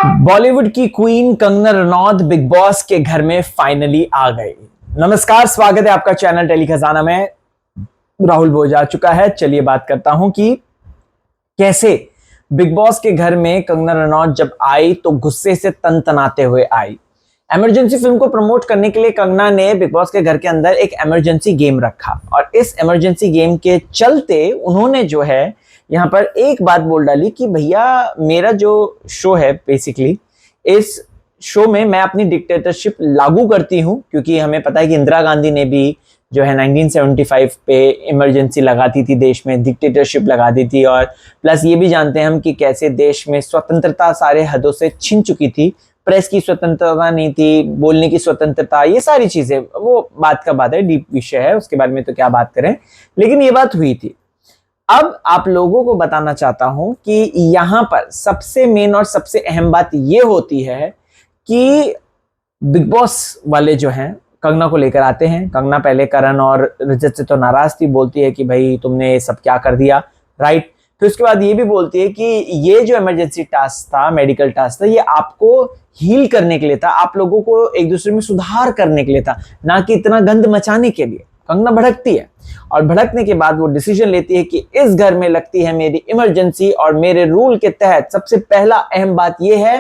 बॉलीवुड की queen Kangana Ranaut big boss के घर में फाइनली आ गई। नमस्कार, स्वागत है आपका चैनल टेली खजाना में। राहुल भोज आ चुका है। चलिए बात करता हूं कि कैसे बिग बॉस के घर में कंगना रनौत जब आई तो गुस्से से तनतनाते हुए आई। इमरजेंसी फिल्म को प्रमोट करने के लिए कंगना ने बिग बॉस के घर के अंदर एक इमरजेंसी गेम रखा और इस इमरजेंसी गेम के चलते उन्होंने जो है यहाँ पर एक बात बोल डाली कि भैया मेरा जो शो है बेसिकली इस शो में मैं अपनी डिक्टेटरशिप लागू करती हूँ, क्योंकि हमें पता है कि इंदिरा गांधी ने भी जो है 1975 पे इमरजेंसी लगा दी थी, देश में डिक्टेटरशिप लगा दी थी। और प्लस ये भी जानते हैं हम कि कैसे देश में स्वतंत्रता सारे हदों से छिन चुकी थी। प्रेस की स्वतंत्रता नहीं थी, बोलने की स्वतंत्रता, ये सारी चीजें वो बात का बात है, डीप विषय है, उसके बारे में तो क्या बात करें, लेकिन ये बात हुई थी। अब आप लोगों को बताना चाहता हूं कि यहां पर सबसे मेन और सबसे अहम बात ये होती है कि बिग बॉस वाले जो हैं कंगना को लेकर आते हैं। कंगना पहले करण और रजत से तो नाराज थी, बोलती है कि भाई तुमने सब क्या कर दिया, राइट। फिर उसके बाद ये भी बोलती है कि ये जो इमरजेंसी टास्क था, मेडिकल टास्क था, ये आपको हील करने के लिए था, आप लोगों को एक दूसरे में सुधार करने के लिए था, ना कि इतना गंद मचाने के लिए। कंगना भड़कती है और भड़कने के बाद वो डिसीजन लेती है कि इस घर में लगती है मेरी इमरजेंसी और मेरे रूल के तहत सबसे पहला अहम बात यह है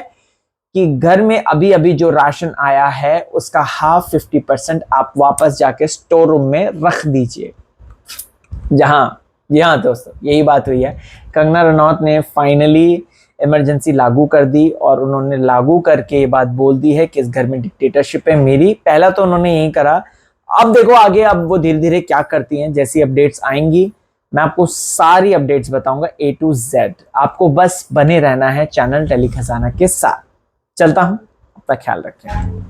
कि घर में अभी अभी जो राशन आया है उसका हाफ 50% आप वापस जाके स्टोर रूम में रख दीजिए। जी हाँ दोस्तों, यही बात हुई है। कंगना रनौत ने फाइनली इमरजेंसी लागू कर दी और उन्होंने लागू करके ये बात बोल दी है कि इस घर में डिक्टेटरशिप है मेरी। पहला तो उन्होंने यही करा, अब देखो आगे अब वो धीरे धीरे क्या करती हैं। जैसी अपडेट्स आएंगी मैं आपको सारी अपडेट्स बताऊंगा A to Z। आपको बस बने रहना है चैनल टेली खजाना के साथ। चलता हूं, अपना ख्याल रखें।